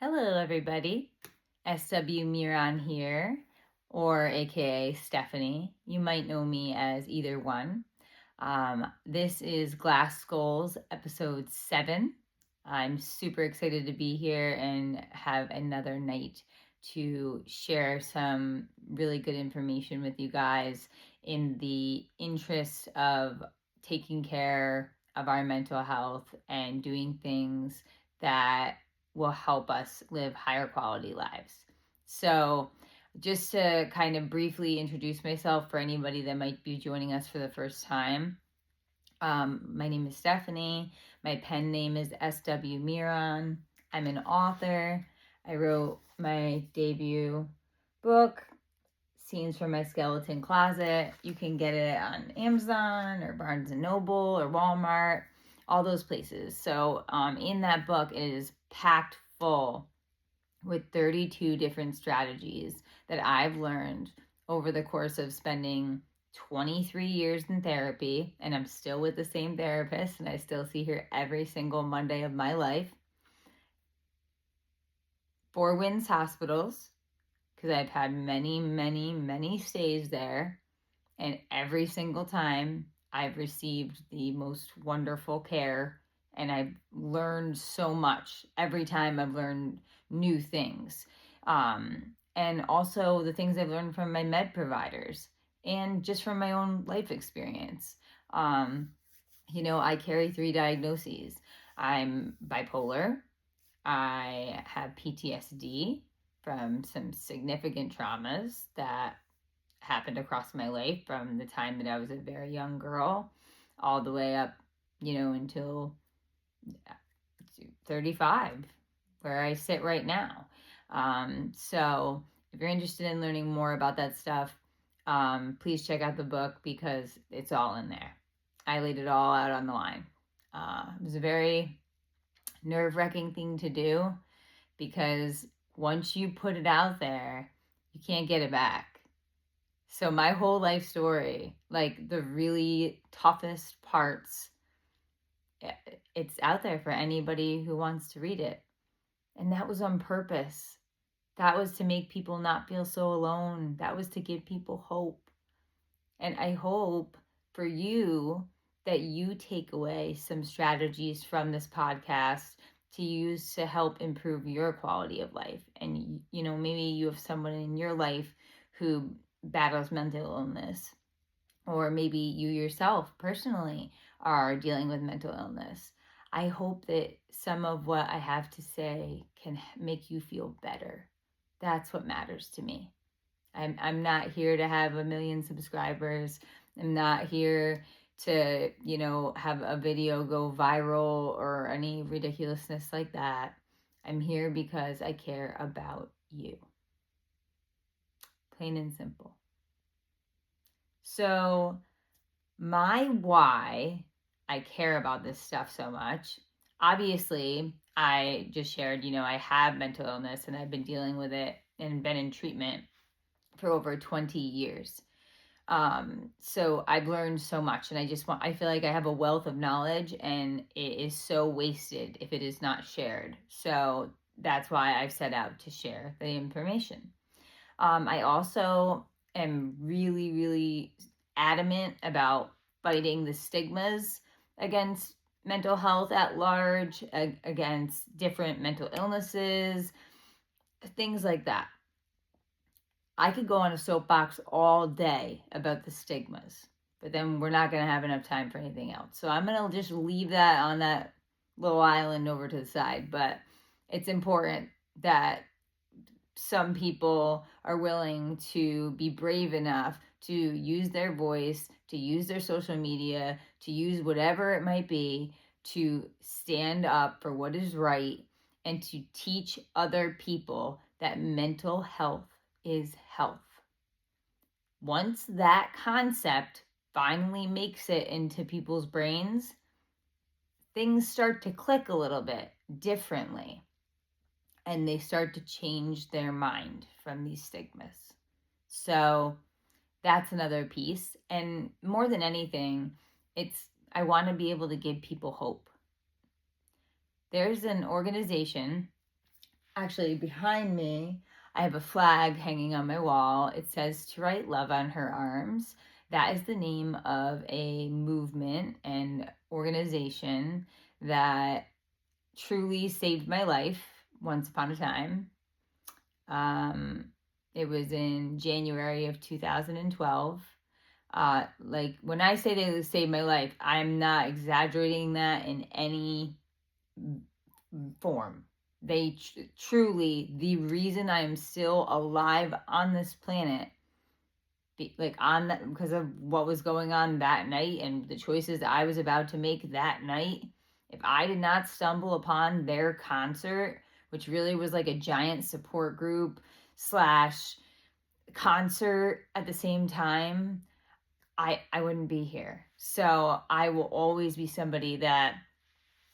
Hello, everybody. SW Miron here, or AKA Stephanie. You might know me as either one. This is Glass Skulls, episode 7. I'm super excited to be here and have another night to share some really good information with you guys in the interest of taking care of our mental health and doing things that will help us live higher quality lives. So, just to kind of briefly introduce myself for anybody that might be joining us for the first time, my name is Stephanie. My pen name is SW Miron. I'm an author. I wrote my debut book, Scenes from My Skeleton Closet. You can get it on Amazon or Barnes and Noble or Walmart, all those places. So in that book, it is packed full with 32 different strategies that I've learned over the course of spending 23 years in therapy, and I'm still with the same therapist, and I still see her every single Monday of my life. 4 Winds Hospitals, because I've had many stays there. And every single time I've received the most wonderful care, and I've learned so much. Every time I've learned new things. And also the things I've learned from my med providers and just from my own life experience. I carry 3 diagnoses. I'm bipolar. I have PTSD from some significant traumas that happened across my life from the time that I was a very young girl all the way up, until 35, where I sit right now. So if you're interested in learning more about that stuff, please check out the book because it's all in there. I laid it all out on the line. It was a very nerve-wracking thing to do because once you put it out there, you can't get it back. So my whole life story, like the really toughest parts, it's out there for anybody who wants to read it. And that was on purpose. That was to make people not feel so alone. That was to give people hope. And I hope for you that you take away some strategies from this podcast to use to help improve your quality of life. And, maybe you have someone in your life who battles mental illness, or maybe you yourself personally are dealing with mental illness. I hope that some of what I have to say can make you feel better. That's what matters to me. I'm not here to have 1 million subscribers. I'm not here to, have a video go viral or any ridiculousness like that. I'm here because I care about you. Plain and simple. So, my why I care about this stuff so much, obviously, I just shared, I have mental illness and I've been dealing with it and been in treatment for over 20 years. So I've learned so much, and I feel like I have a wealth of knowledge, and it is so wasted if it is not shared. So that's why I've set out to share the information. I also am really adamant about fighting the stigmas against mental health at large, against different mental illnesses, things like that. I could go on a soapbox all day about the stigmas, but then we're not going to have enough time for anything else. So I'm going to just leave that on that little island over to the side. But it's important that some people are willing to be brave enough to use their voice, to use their social media, to use whatever it might be to stand up for what is right and to teach other people that mental health is health. Once that concept finally makes it into people's brains, things start to click a little bit differently. And they start to change their mind from these stigmas. So that's another piece. And more than anything, I want to be able to give people hope. There's an organization Actually, behind me, I have a flag hanging on my wall. It says "To Write Love on Her Arms." That is the name of a movement and organization that truly saved my life once upon a time. Um, it was in January of 2012. Like when I say they saved my life, I'm not exaggerating that in any form. They truly, the reason I am still alive on this planet, like on that, because of what was going on that night and the choices I was about to make that night. If I did not stumble upon their concert, which really was like a giant support group slash concert at the same time, I wouldn't be here. So I will always be somebody that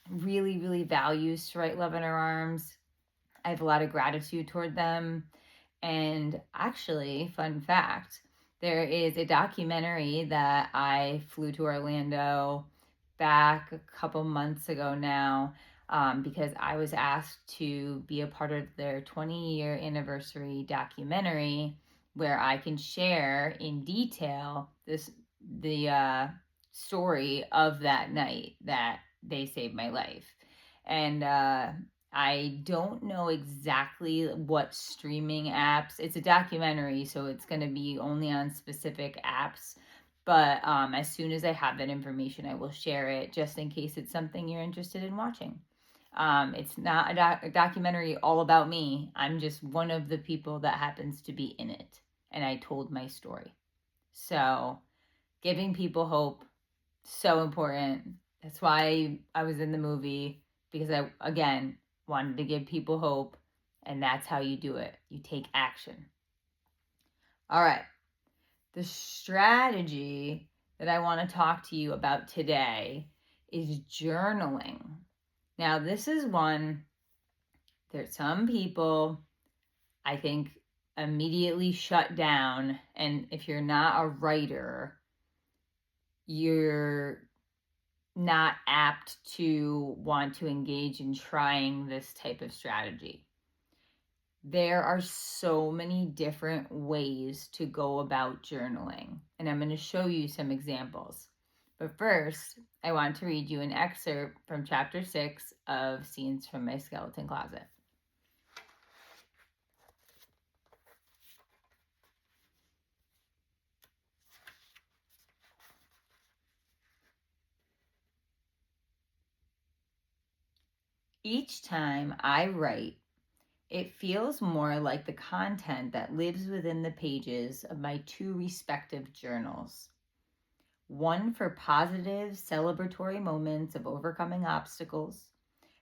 really, really values To Write Love in Her Arms. I have a lot of gratitude toward them. And actually, fun fact, there is a documentary that I flew to Orlando back a couple months ago now, because I was asked to be a part of their 20-year anniversary documentary where I can share in detail the story of that night that they saved my life. And I don't know exactly what streaming apps. It's a documentary, so it's going to be only on specific apps. But as soon as I have that information, I will share it just in case it's something you're interested in watching. It's not a documentary all about me. I'm just one of the people that happens to be in it. And I told my story. So giving people hope, so important. That's why I was in the movie, because I, again, wanted to give people hope, and that's how you do it. You take action. All right. The strategy that I want to talk to you about today is journaling. Now, this is one that some people, I think, immediately shut down. And if you're not a writer, you're not apt to want to engage in trying this type of strategy. There are so many different ways to go about journaling, and I'm going to show you some examples. But first, I want to read you an excerpt from chapter 6 of Scenes from My Skeleton Closet. Each time I write, it feels more like the content that lives within the pages of my two respective journals. One for positive, celebratory moments of overcoming obstacles,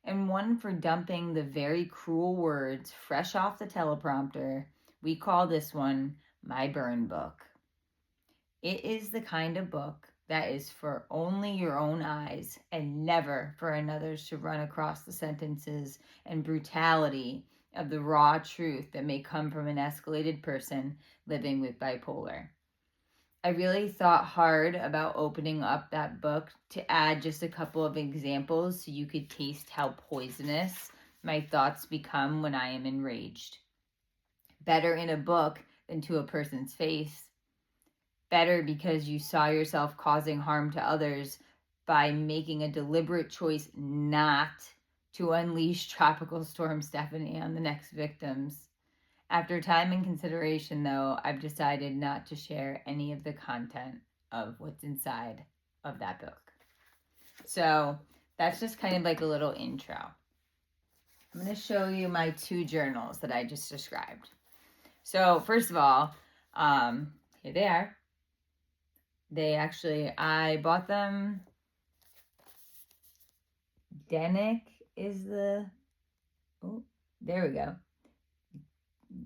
and one for dumping the very cruel words fresh off the teleprompter. We call this one my burn book. It is the kind of book that is for only your own eyes and never for another's to run across the sentences and brutality of the raw truth that may come from an escalated person living with bipolar. I really thought hard about opening up that book to add just a couple of examples so you could taste how poisonous my thoughts become when I am enraged. Better in a book than to a person's face. Better because you saw yourself causing harm to others by making a deliberate choice not to unleash Tropical Storm Stephanie on the next victims. After time and consideration, though, I've decided not to share any of the content of what's inside of that book. So that's just kind of like a little intro. I'm going to show you my two journals that I just described. So first of all, here they are. I bought them. Denick is there we go.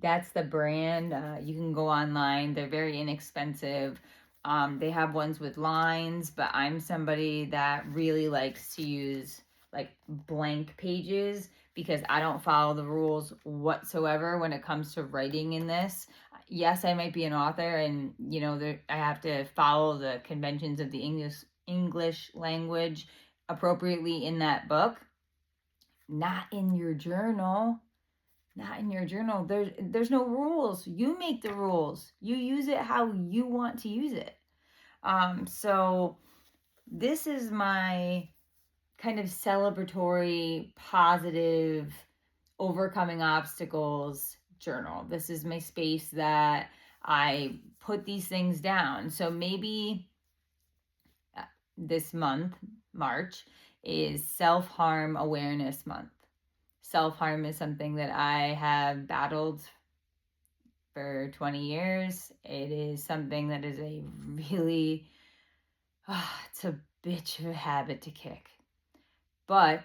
That's the brand. You can go online. They're very inexpensive. They have ones with lines, but I'm somebody that really likes to use like blank pages because I don't follow the rules whatsoever when it comes to writing in this. Yes, I might be an author, and I have to follow the conventions of the English language appropriately in that book. Not in your journal. not in your journal. There's no rules. You make the rules. You use it how you want to use it. So this is my kind of celebratory, positive, overcoming obstacles journal. This is my space that I put these things down. So maybe this month, March, is self-harm awareness month. Self-harm is something that I have battled for 20 years. It is something that is a really, it's a bitch of a habit to kick. But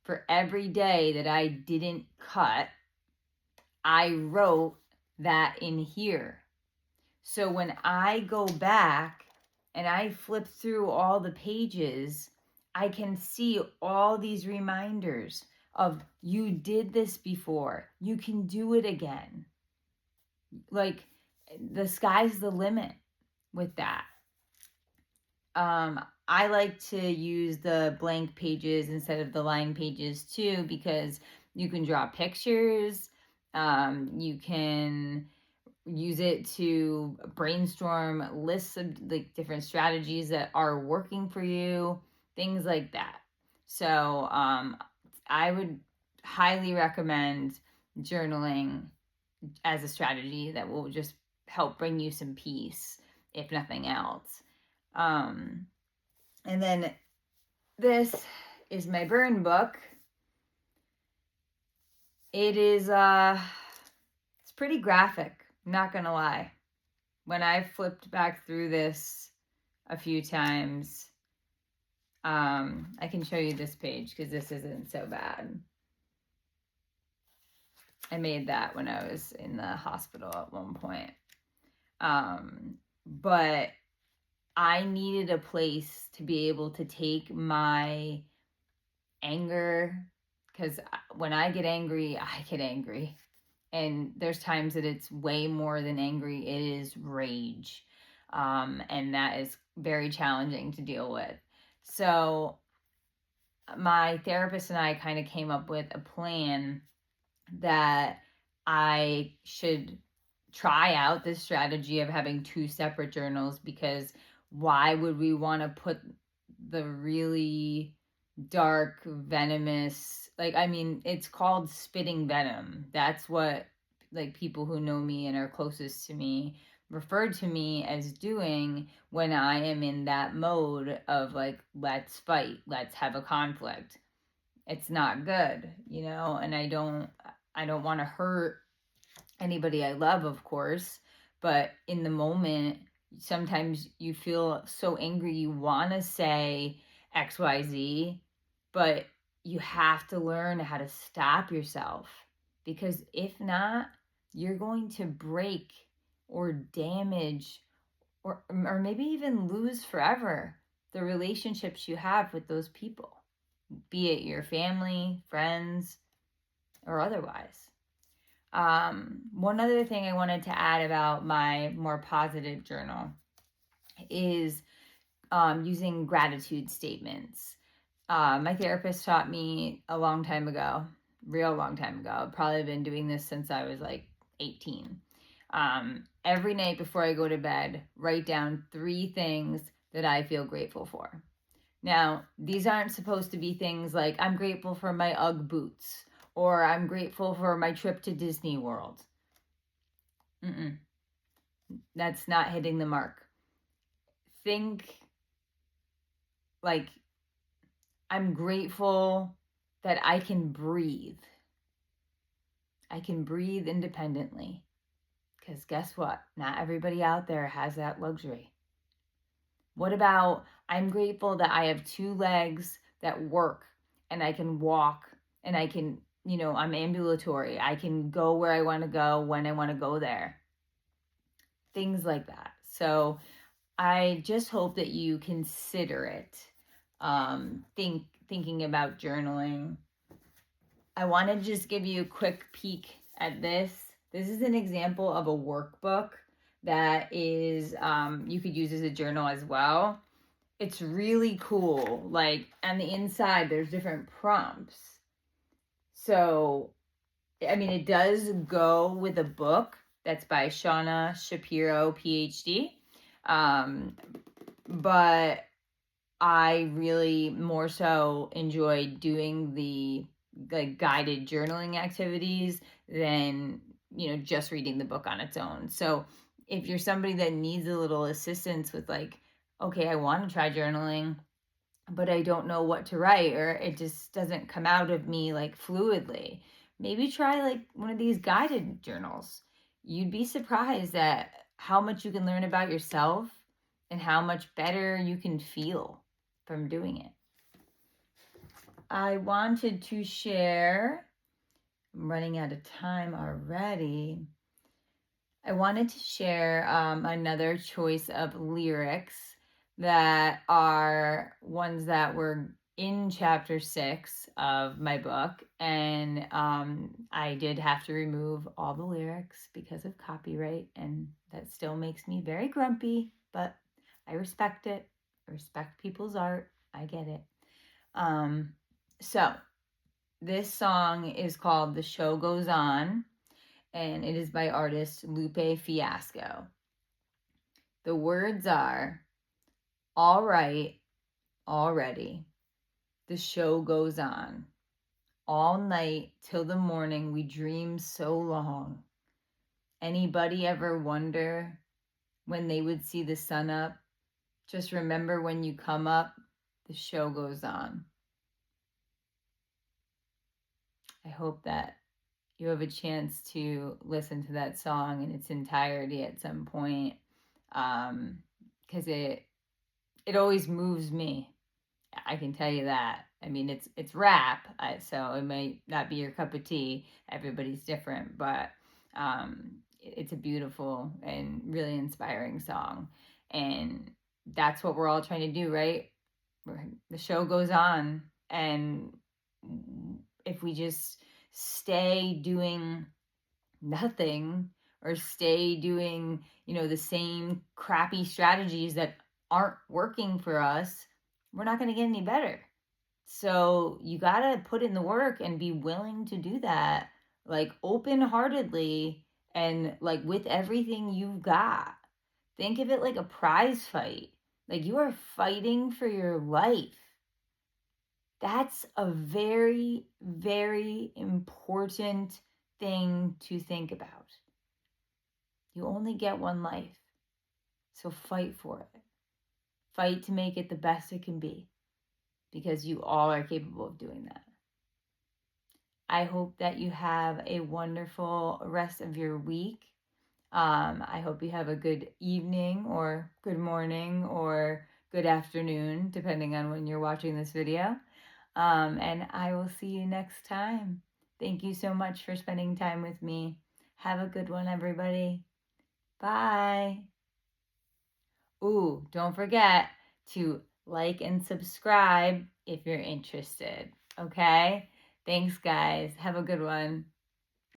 for every day that I didn't cut, I wrote that in here. So when I go back and I flip through all the pages, I can see all these reminders of you did this before. You can do it again. Like the sky's the limit with that. I like to use the blank pages instead of the line pages too, because you can draw pictures. You can use it to brainstorm lists of like different strategies that are working for you, things like that. So I would highly recommend journaling as a strategy that will just help bring you some peace, if nothing else. And then this is my burn book. It is it's pretty graphic, not gonna lie. When I flipped back through this a few times, I can show you this page because this isn't so bad. I made that when I was in the hospital at one point. But I needed a place to be able to take my anger, because when I get angry, I get angry. And there's times that it's way more than angry. It is rage. And that is very challenging to deal with. So my therapist and I kind of came up with a plan that I should try out this strategy of having two separate journals, because why would we want to put the really dark, venomous, like, I mean, it's called spitting venom. That's what like people who know me and are closest to me referred to me as doing when I am in that mode of like, let's fight, let's have a conflict. It's not good, you know, and I don't want to hurt anybody I love, of course, but in the moment, sometimes you feel so angry you want to say XYZ, but you have to learn how to stop yourself, because if not, you're going to break or damage or maybe even lose forever the relationships you have with those people, be it your family, friends, or otherwise. One other thing I wanted to add about my more positive journal is using gratitude statements. My therapist taught me a long time ago, real long time ago. I've probably been doing this since I was like 18. Every night before I go to bed, write down 3 things that I feel grateful for. Now, these aren't supposed to be things like, I'm grateful for my Ugg boots, or I'm grateful for my trip to Disney World. That's not hitting the mark. Think like, I'm grateful that I can breathe. I can breathe independently. Because guess what? Not everybody out there has that luxury. What about, I'm grateful that I have 2 legs that work and I can walk and I can, you know, I'm ambulatory. I can go where I want to go when I want to go there. Things like that. So I just hope that you consider it. Thinking about journaling. I want to just give you a quick peek at this. This is an example of a workbook that is, you could use as a journal as well. It's really cool. Like on the inside, there's different prompts. So I mean, it does go with a book that's by Shauna Shapiro, PhD. But I really more so enjoy doing the like guided journaling activities than, just reading the book on its own. So if you're somebody that needs a little assistance with like, okay, I want to try journaling, but I don't know what to write, or it just doesn't come out of me like fluidly, maybe try like one of these guided journals. You'd be surprised at how much you can learn about yourself and how much better you can feel from doing it. I wanted to share, I'm running out of time already. I wanted to share another choice of lyrics that are ones that were in chapter 6 of my book. And I did have to remove all the lyrics because of copyright. And that still makes me very grumpy, but I respect it. I respect people's art. I get it. So this song is called The Show Goes On, and it is by artist Lupe Fiasco. The words are, all right, already, the show goes on. All night till the morning we dream so long. Anybody ever wonder when they would see the sun up? Just remember when you come up, the show goes on. I hope that you have a chance to listen to that song in its entirety at some point, because it always moves me. I can tell you that. I mean, it's rap, so it might not be your cup of tea. Everybody's different, but it's a beautiful and really inspiring song, and that's what we're all trying to do, right? The show goes on, and if we just stay doing nothing or stay doing, the same crappy strategies that aren't working for us, we're not going to get any better. So you got to put in the work and be willing to do that, like open-heartedly and like with everything you've got. Think of it like a prize fight. Like you are fighting for your life. That's a very, very important thing to think about. You only get one life, so fight for it. Fight to make it the best it can be, because you all are capable of doing that. I hope that you have a wonderful rest of your week. I hope you have a good evening or good morning or good afternoon, depending on when you're watching this video. And I will see you next time. Thank you so much for spending time with me. Have a good one, everybody. Bye. Ooh, don't forget to like and subscribe if you're interested. Okay? Thanks, guys. Have a good one.